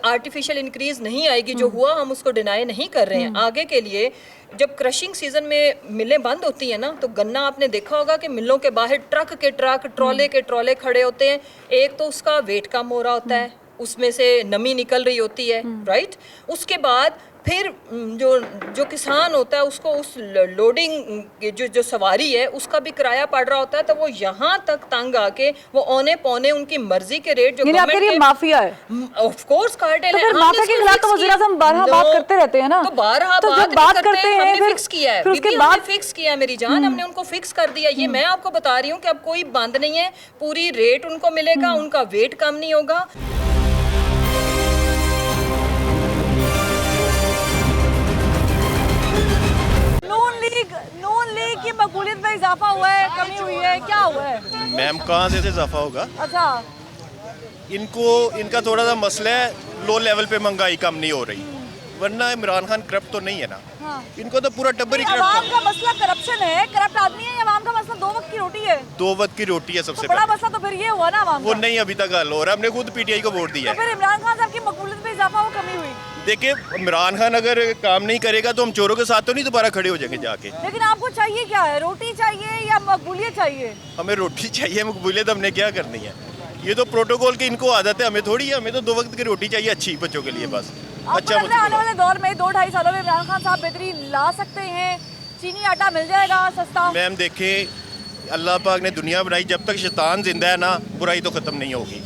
आर्टिफिशियल इंक्रीज नहीं आएगी। जो हुआ हम उसको डिनाई नहीं कर रहे हैं। आगे के लिए जब क्रशिंग सीजन में मिलें बंद होती है ना, तो गन्ना आपने देखा होगा कि मिलों के बाहर ट्रक के ट्रक, ट्रॉले के ट्रॉले खड़े होते हैं। एक तो उसका वेट कम हो रहा होता है, उसमें से नमी निकल रही होती है, राइट। उसके बाद फिर जो किसान होता है उसको उस लोडिंग जो सवारी है उसका भी किराया पड़ रहा होता है। तो वो यहाँ तक तंग आके वो औने पौने उनकी मर्जी के रेट जो गवर्नमेंट के माफिया है, ऑफ कोर्स कार्टेल है। तो फिर माफिया के खिलाफ तो वज़ीर आज़म बारहा बात करते रहते हैं ना। तो बारहा तो जब बात करते हैं हमने फिर फिक्स किया है, फिर उसके बीबी बाद हमने फिक्स किया है मेरी जान, हमने उनको फिक्स कर दिया। ये मैं आपको बता रही हूँ कि अब कोई बंद नहीं है, पूरी रेट उनको मिलेगा, उनका वेट कम नहीं होगा। नून लीग की मकबूलियत में इजाफा हुआ है, कमी हुई है, क्या हुआ है? मैम कहाँ से इजाफा होगा? अच्छा, इनका थोड़ा सा मसला है, लो लेवल पे महंगाई कम नहीं हो रही, वरना इमरान खान करप्ट तो नहीं है ना। हाँ। इनको तो पूरा टब्बर ही अवाम करप्ट का मसला करप्शन है, करप्ट आदमी है, या अवाम का मसला 2 वक्त की रोटी है? 2 वक्त की रोटी है सबसे तो बड़ा पहले। मसला तो फिर ये हुआ ना अवाम वो का। नहीं अभी तक हल हो रहा, हमने खुद पीटीआई को वोट दिया तो है। फिर इमरान खान साहब की मकबूलियत में इजाफा हो, कमी हुई? देखिए इमरान खान अगर काम नहीं करेगा तो हम चोरों के साथ तो नहीं दोबारा खड़े हो जाएंगे जाके। लेकिन आपको चाहिए क्या है, रोटी चाहिए या मकबूलियत चाहिए? हमें रोटी चाहिए, मकबूलियत हमने क्या करनी है? ये तो प्रोटोकॉल की इनको आदत है, हमें थोड़ी है। हमें तो 2 वक्त की रोटी चाहिए अच्छी बच्चों के लिए बस। अच्छा आने वाले दौर में 2-2.5 सालों में इमरान खान साहब बेहतरी ला सकते हैं? चीनी आटा मिल जाएगा सस्ता? मैम देखें, अल्लाह पाक ने दुनिया बनाई, जब तक शैतान जिंदा है ना बुराई तो ख़त्म नहीं होगी।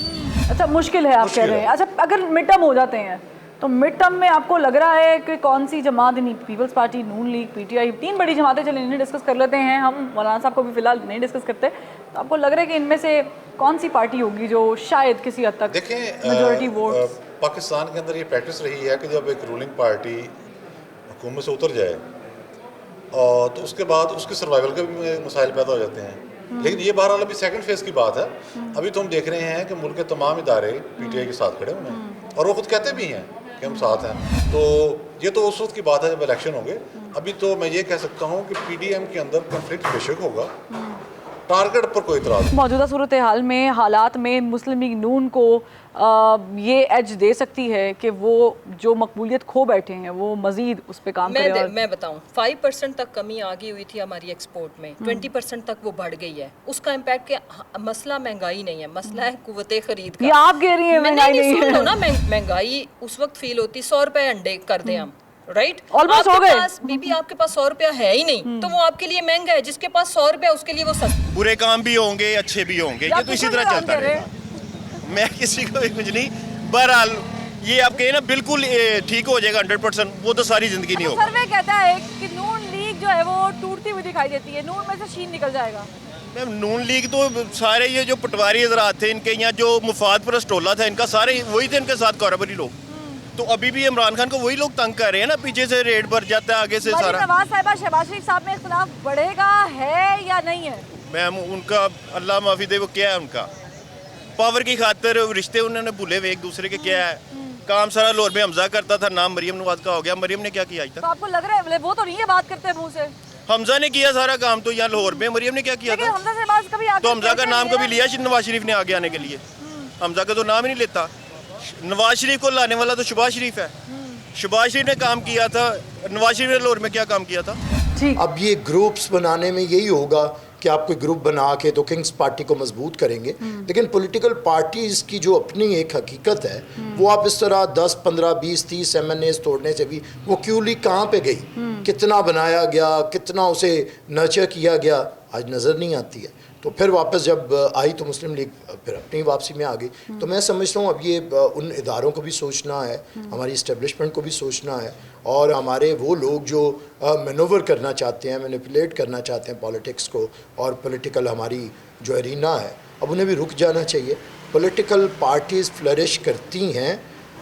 अच्छा, मुश्किल है आप कह रहे हैं। अच्छा, अगर मिड टर्म हो जाते हैं तो मिड टर्म में आपको लग रहा है कि कौन सी जमात, पीपल्स पार्टी, नून लीग, पीटीआई, 3 बड़ी जमातें, चलिए इन्हें डिस्कस कर लेते हैं हम, मौलाना साहब को भी फिलहाल नहीं डिस्कस करते, तो आपको लग रहा है कि इनमें से कौन सी पार्टी होगी जो शायद किसी हद तक मेजॉरिटी वोट? पाकिस्तान के अंदर ये प्रैक्टिस रही है कि जब एक रूलिंग पार्टी हुकूमत से उतर जाए और तो उसके बाद उसके सर्वाइवल के भी मसाइल पैदा हो जाते हैं। लेकिन ये बहरहाल अभी सेकंड फेज़ की बात है। अभी तो हम देख रहे हैं कि मुल्क के तमाम इदारे पीटीआई के साथ खड़े हुए हैं और वो खुद कहते भी हैं कि हम साथ हैं। तो ये तो उस वक्त की बात है जब इलेक्शन होंगे। अभी तो मैं ये कह सकता हूँ कि पीडीएम के अंदर कन्फ्लिक्ट बेशक होगा, टारगेट पर कोई इतराज़। मौजूदा सूरत हाल में, हालात में मुस्लिम लीग नून को ये एज दे सकती है कि वो जो मकबूलियत खो बैठे हैं वो मजीद उस पर काम करें। मैं बताऊं, 5% तक कमी आ गई हुई थी हमारी एक्सपोर्ट में, 20% तक वो बढ़ गई है। उसका इम्पैक्ट क्या? मसला महंगाई नहीं है, मसला है कुव्वते खरीद का। ये आप कह रही हैं महंगाई नहीं है? सुन लो ना, महंगाई उस वक्त फील होती, 100 रुपए अंडे कर दें हम, राइट? ऑलमोस्ट हो गए। बीबी आपके पास 100 रुपया है ही नहीं, तो वो आपके लिए महंगा है। जिसके पास 100 रुपया उसके लिए वो सस्ता। बुरे काम भी होंगे, अच्छे भी होंगे, ये तो इसी तरह चलता रहेगा। मैं किसी को भी कुछ नहीं, बहरहाल ये आप कहें ना बिल्कुल ठीक हो जाएगा 100%, वो तो सारी जिंदगी नहीं होगा। सर्वे कहता है कि नून लीग जो है वो टूटती हुई दिखाई देती है, नून में से शीन निकल जाएगा। मैम नून लीग तो सारे ये जो पटवारी हजरात थे इनके यहाँ, जो मुफाद परस्त टोला था इनका, सारे वही थे इनके साथ कारोबारी लोग। तो अभी भी इमरान खान को वही लोग तंग कर रहे हैं ना, पीछे से रेड बढ़ जाता है, आगे से सारा। नवाज साहिबा, शहबाज शरीफ साहब में इख्तिलाफ बढ़ेगा है या नहीं है? मैम उनका अल्लाह माफी दे, वो क्या है उनका पावर की खातिर रिश्ते उन्होंने भूले हुए एक दूसरे के। क्या है काम सारा लाहौर में हमजा करता था, नाम मरियम नवाज का हो गया। मरियम ने क्या किया आज तक? तो आपको लग रहा है वो तो नहीं है बात करते मुंह से? हमजा ने किया सारा काम तो यहाँ लाहौर में, मरियम ने क्या किया था? हमजा से बात कभी तो हमजा का नाम कभी लिया नवाज शरीफ ने आगे आने के लिए? हमजा का तो नाम ही नहीं लेता। नवाज शरीफ को लाने वाला तो शहबाज शरीफ है। शहबाज शरीफ ने काम किया था, नवाज शरीफ ने लाहौर में क्या काम किया था? अब ये ग्रुप्स बनाने में यही होगा कि आप कोई ग्रुप बना के तो किंग्स पार्टी को मजबूत करेंगे, लेकिन पॉलिटिकल पार्टीज़ की जो अपनी एक हकीकत है वो आप इस तरह 10, 15, 20, 30 MNAs तोड़ने से भी वो क्यूली कहाँ पे गई, कितना बनाया गया, कितना उसे नर्चर किया गया, आज नज़र नहीं आती है। तो फिर वापस जब आई तो मुस्लिम लीग फिर अपनी वापसी में आ गई। तो मैं समझता हूँ अब ये उन इदारों को भी सोचना है, हमारी इस्टेब्लिशमेंट को भी सोचना है, और हमारे वो लोग जो मैनोवर करना चाहते हैं, मैनिपुलेट करना चाहते हैं पॉलिटिक्स को, और पॉलिटिकल हमारी जो एरिना है, अब उन्हें भी रुक जाना चाहिए। पॉलिटिकल पार्टीज़ फ्लरिश करती हैं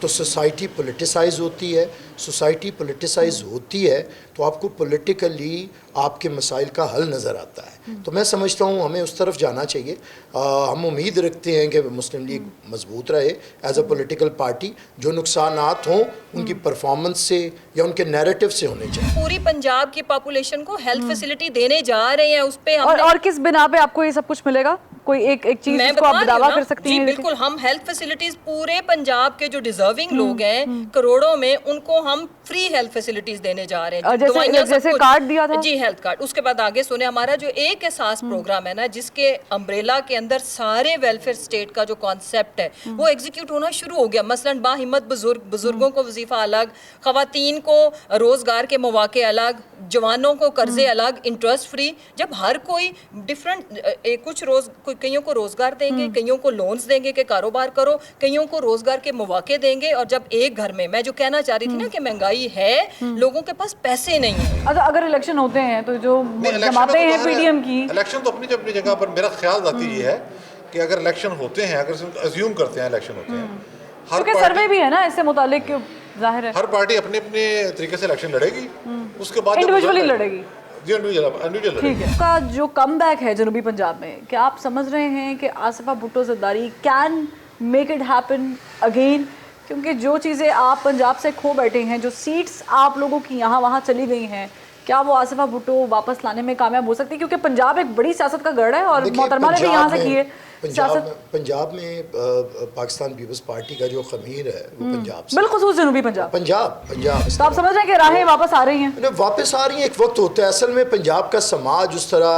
तो सोसाइटी पोलिटिसाइज होती है। सोसाइटी पोलिटिसाइज होती है तो आपको पॉलिटिकली आपके मसाइल का हल नज़र आता है। तो मैं समझता हूँ हमें उस तरफ जाना चाहिए। हम उम्मीद रखते हैं कि मुस्लिम लीग मजबूत रहे एज अ पॉलिटिकल पार्टी। जो नुकसानात हों उनकी परफॉर्मेंस से या उनके नैरेटिव से होने चाहिए। पूरी पंजाब की पॉपुलेशन को हेल्थ फैसिलिटी देने जा रहे हैं, उस पे और किस बिना पे आपको ये सब कुछ मिलेगा? कोई एक चीज जिसको आप दावा कर सकती हैं? बिल्कुल, हम हेल्थ फैसिलिटीज पूरे पंजाब के जो डिजर्विंग लोग हैं करोड़ों में, उनको हम फ्री हेल्थ फैसिलिटीज देने जा रहे हैं। जैसे कार्ड दिया था जी, हेल्थ कार्ड। उसके बाद आगे सुने, हमारा जो एक एहसास प्रोग्राम है ना, जिसके अम्ब्रेला के अंदर सारे वेलफेयर स्टेट का जो कॉन्सेप्ट है वो एग्जीक्यूट होना शुरू हो गया। मसलन बाहिम्मत बुजुर्गों को वजीफा अलग, खवातीन को रोजगार के मौके अलग, जवानों को कर्जे अलग, इंटरेस्ट फ्री। जब हर कोई डिफरेंट कईयों को रोजगार देंगे, कईयों को लोन्स देंगे कि कारोबार करो, कईयों को रोजगार के मौके देंगे। और जब एक घर में, मैं जो कहना चाह रही थी ना कि महंगाई है, लोगों के पास पैसे नहीं है। अगर इलेक्शन होते हैं तो जो जमाते हैं पीडीएम की, इलेक्शन तो अपनी जगह पर मेरा ख्याल जाती ये है कि अगर इलेक्शन होते हैं, अगर अज्यूम करते हैं इलेक्शन होते हैं, क्योंकि सर्वे भी है ना इससे मुतालिक, जाहिर है हर पार्टी अपने अपने तरीके से इलेक्शन लड़ेगी, उसके बाद इंडिविजुअली लड़ेगी। ठीक है। का जो कमबैक है जनूबी पंजाब में, क्या आप समझ रहे हैं कि Asifa Bhutto Zardari can make it happen again? क्योंकि जो चीज़ें आप पंजाब से खो बैठे हैं, जो सीट्स आप लोगों की यहाँ वहाँ चली गई हैं, क्या वो आसिफा भुट्टो वापस लाने में कामयाब हो सकती है? क्योंकि पंजाब एक बड़ी सियासत का गढ़ है और मोहतरमा ने भी यहाँ से की है पंजाब में पाकिस्तान पीपल्स पार्टी का जो खमीर है वो पंजाब से, बिलखुसूस जनूबी पंजाब। तो आप समझ रहे हैं कि राहें वापस आ रही हैं? वापस आ रही हैं। एक वक्त होता है असल में पंजाब का समाज उस तरह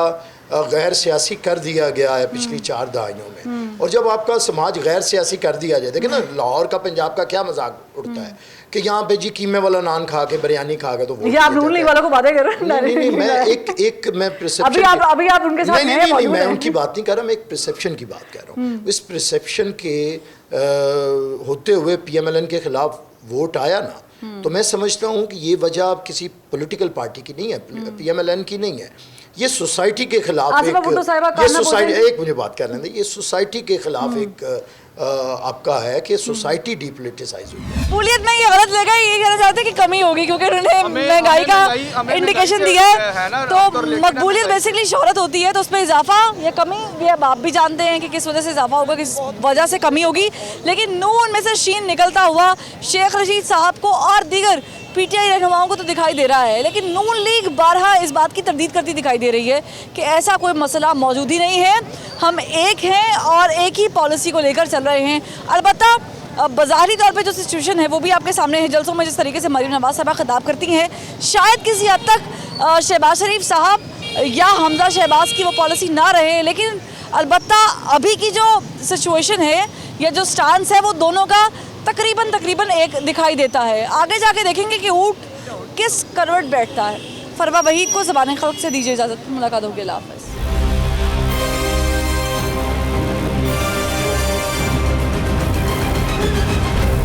गैर सियासी कर दिया गया है पिछली 4 दहाइयों में। और जब आपका समाज गैर सियासी कर दिया जाए, देखिए ना लाहौर का पंजाब का क्या मजाक उड़ता है कि यहाँ पे जी कीमे वाला नान खा के बिरयानी खा के तो वो आप नून लीग वालों को बातें कर रहे हैं। नहीं, मैं परसेप्शन, अभी आप उनके साथ नहीं, मैं उनकी बात नहीं कर रहा, मैं एक परसेप्शन की बात कर रहा हूँ। इस परसेप्शन के होते हुए पीएमएलएन के खिलाफ वोट आया ना, तो मैं समझता हूँ कि ये वजह किसी पॉलिटिकल पार्टी की नहीं है, पीएमएलएन की नहीं है। ये सोसाइटी के खिलाफ एक मुझे बात कर लें, ये सोसाइटी के खिलाफ एक आपका है कि सोसाइटी डीपोलिटिसाइज हुई है। मकबूलियत में ये गलत लगा, ये कहना चाहते हैं कि कमी होगी क्योंकि उन्होंने महंगाई का इंडिकेशन दिया है। तो मकबूलियत बेसिकली शोहरत होती है, तो उसमें इजाफा या कमी, ये आप भी जानते हैं कि किस वजह से इजाफा होगा, किस वजह से कमी होगी। लेकिन नून में से शीन निकलता हुआ शेख रशीद साहब को और दीगर पीटीआई रहनुमाओं को तो दिखाई दे रहा है, लेकिन नून लीग बारहा इस बात की तरदीद करती दिखाई दे रही है कि ऐसा कोई मसला मौजूद ही नहीं है, हम एक हैं और एक ही पॉलिसी को लेकर चल रहे हैं। अलबत्ता बाज़ारी तौर पे जो सिचुएशन है वो भी आपके सामने है। जलसों में जिस तरीके से मरीम नवाज साहबा खिताब करती हैं, शायद किसी हद तक शहबाज शरीफ साहब या हमजा शहबाज की वो पॉलिसी ना रहे, लेकिन अलबत्ता अभी की जो सिचुएशन है या जो स्टांस है वो दोनों का तकरीबन एक दिखाई देता है। आगे जाके देखेंगे कि ऊँट किस करवट बैठता है। फरवा वहीद को ज़बान खल्क से दीजिए इजाज़त, मुलाकात होगी। अल्लाह हाफ़िज़।